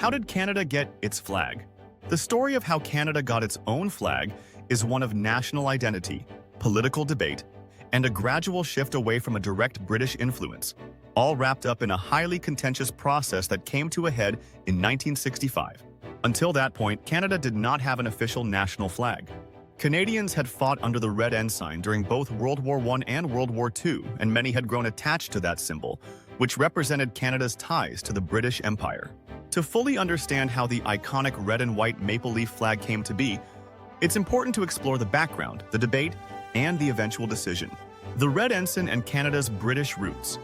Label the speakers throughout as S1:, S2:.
S1: How did Canada get its flag? The story of how Canada got its own flag is one of national identity, political debate, and a gradual shift away from a direct British influence, all wrapped up in a highly contentious process that came to a head in 1965. Until that point, Canada did not have an official national flag. Canadians had fought under the Red Ensign during both World War I and World War II, and many had grown attached to that symbol, which represented Canada's ties to the British Empire. To fully understand how the iconic red and white maple leaf flag came to be, it's important to explore the background, the debate, and the eventual decision. The Red Ensign and Canada's British roots.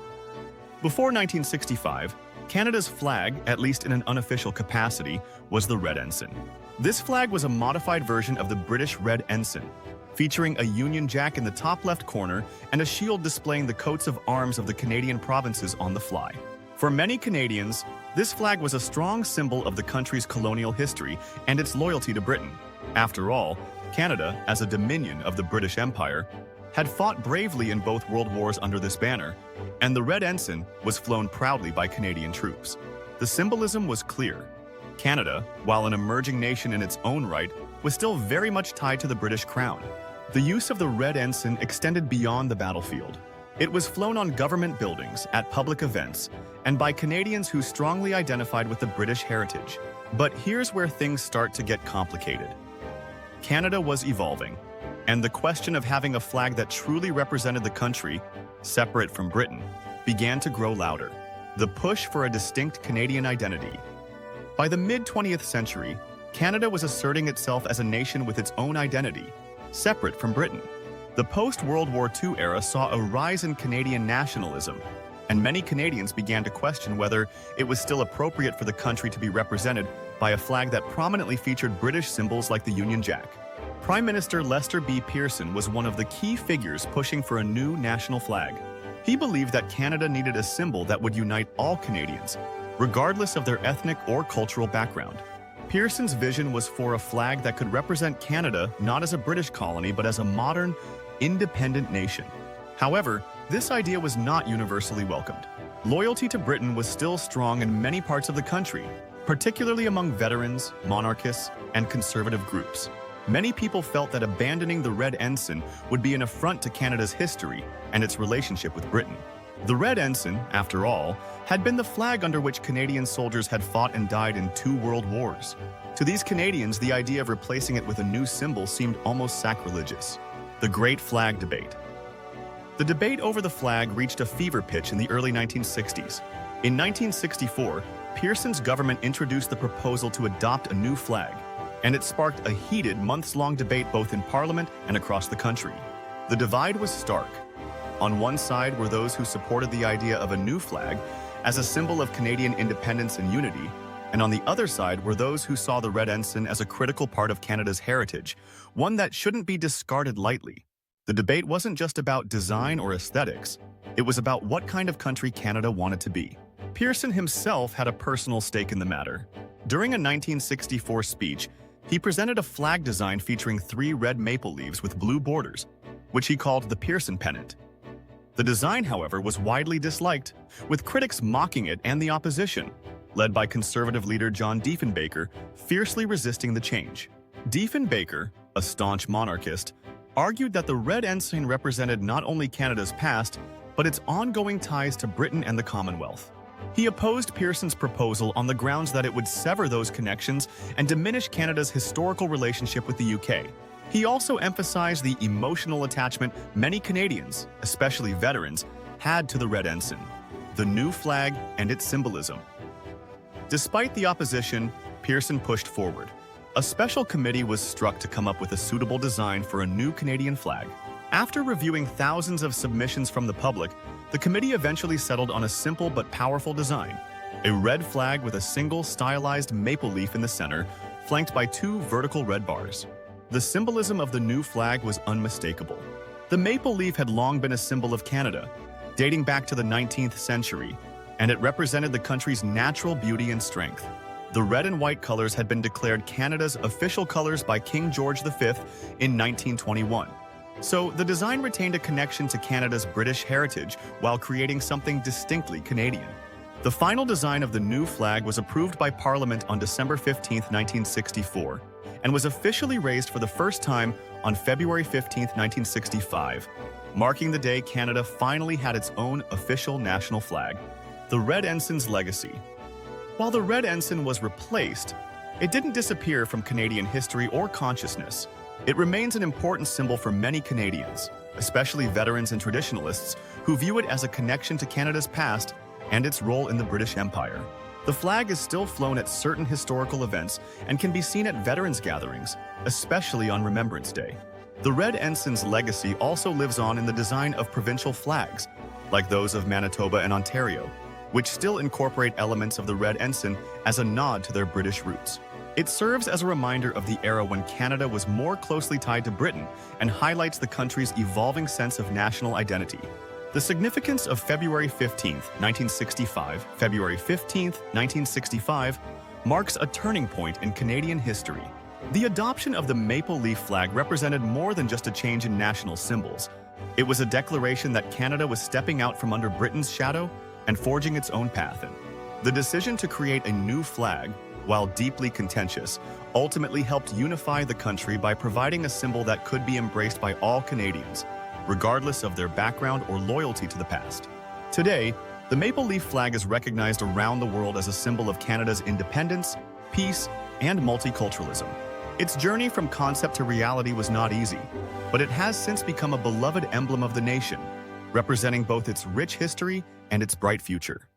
S1: Before 1965, Canada's flag, at least in an unofficial capacity, was the Red Ensign. This flag was a modified version of the British Red Ensign, featuring a Union Jack in the top left corner and a shield displaying the coats of arms of the Canadian provinces on the fly. For many Canadians, this flag was a strong symbol of the country's colonial history and its loyalty to Britain. After all, Canada, as a dominion of the British Empire, had fought bravely in both world wars under this banner, and the Red Ensign was flown proudly by Canadian troops. The symbolism was clear. Canada, while an emerging nation in its own right, was still very much tied to the British crown. The use of the Red Ensign extended beyond the battlefield. It was flown on government buildings, at public events, and by Canadians who strongly identified with the British heritage. But here's where things start to get complicated. Canada was evolving, and the question of having a flag that truly represented the country, separate from Britain, began to grow louder. The push for a distinct Canadian identity. By the mid-20th century, Canada was asserting itself as a nation with its own identity, separate from Britain. The post-World War II era saw a rise in Canadian nationalism, and many Canadians began to question whether it was still appropriate for the country to be represented by a flag that prominently featured British symbols like the Union Jack. Prime Minister Lester B. Pearson was one of the key figures pushing for a new national flag. He believed that Canada needed a symbol that would unite all Canadians, regardless of their ethnic or cultural background. Pearson's vision was for a flag that could represent Canada not as a British colony but as a modern, independent nation. However, this idea was not universally welcomed. Loyalty to Britain was still strong in many parts of the country, particularly among veterans, monarchists, and conservative groups. Many people felt that abandoning the Red Ensign would be an affront to Canada's history and its relationship with Britain. The Red Ensign, after all, had been the flag under which Canadian soldiers had fought and died in 2 world wars. To these Canadians, the idea of replacing it with a new symbol seemed almost sacrilegious. The Great Flag Debate. The debate over the flag reached a fever pitch in the early 1960s. In 1964, Pearson's government introduced the proposal to adopt a new flag, and it sparked a heated months-long debate both in Parliament and across the country. The divide was stark. On one side were those who supported the idea of a new flag as a symbol of Canadian independence and unity, and on the other side were those who saw the Red Ensign as a critical part of Canada's heritage, one that shouldn't be discarded lightly. The debate wasn't just about design or aesthetics, it was about what kind of country Canada wanted to be. Pearson himself had a personal stake in the matter. During a 1964 speech, he presented a flag design featuring 3 red maple leaves with blue borders, which he called the Pearson pennant. The design, however, was widely disliked, with critics mocking it and the opposition, led by conservative leader John Diefenbaker, fiercely resisting the change. Diefenbaker, a staunch monarchist, argued that the Red Ensign represented not only Canada's past, but its ongoing ties to Britain and the Commonwealth. He opposed Pearson's proposal on the grounds that it would sever those connections and diminish Canada's historical relationship with the UK. He also emphasized the emotional attachment many Canadians, especially veterans, had to the Red Ensign, the new flag and its symbolism. Despite the opposition, Pearson pushed forward. A special committee was struck to come up with a suitable design for a new Canadian flag. After reviewing thousands of submissions from the public, the committee eventually settled on a simple but powerful design: a red flag with a single stylized maple leaf in the center, flanked by 2 vertical red bars. The symbolism of the new flag was unmistakable. The maple leaf had long been a symbol of Canada, dating back to the 19th century, and it represented the country's natural beauty and strength. The red and white colors had been declared Canada's official colors by King George V in 1921. So the design retained a connection to Canada's British heritage while creating something distinctly Canadian. The final design of the new flag was approved by Parliament on December 15, 1964, and was officially raised for the first time on February 15, 1965, marking the day Canada finally had its own official national flag. The Red Ensign's legacy. While the Red Ensign was replaced, it didn't disappear from Canadian history or consciousness. It remains an important symbol for many Canadians, especially veterans and traditionalists, who view it as a connection to Canada's past and its role in the British Empire. The flag is still flown at certain historical events and can be seen at veterans' gatherings, especially on Remembrance Day. The Red Ensign's legacy also lives on in the design of provincial flags, like those of Manitoba and Ontario, which still incorporate elements of the Red Ensign as a nod to their British roots. It serves as a reminder of the era when Canada was more closely tied to Britain and highlights the country's evolving sense of national identity. The significance of February 15, 1965 marks a turning point in Canadian history. The adoption of the maple leaf flag represented more than just a change in national symbols. It was a declaration that Canada was stepping out from under Britain's shadow and forging its own path. The decision to create a new flag, while deeply contentious, ultimately helped unify the country by providing a symbol that could be embraced by all Canadians, regardless of their background or loyalty to the past. Today, the maple leaf flag is recognized around the world as a symbol of Canada's independence, peace, and multiculturalism. Its journey from concept to reality was not easy, but it has since become a beloved emblem of the nation, representing both its rich history and its bright future.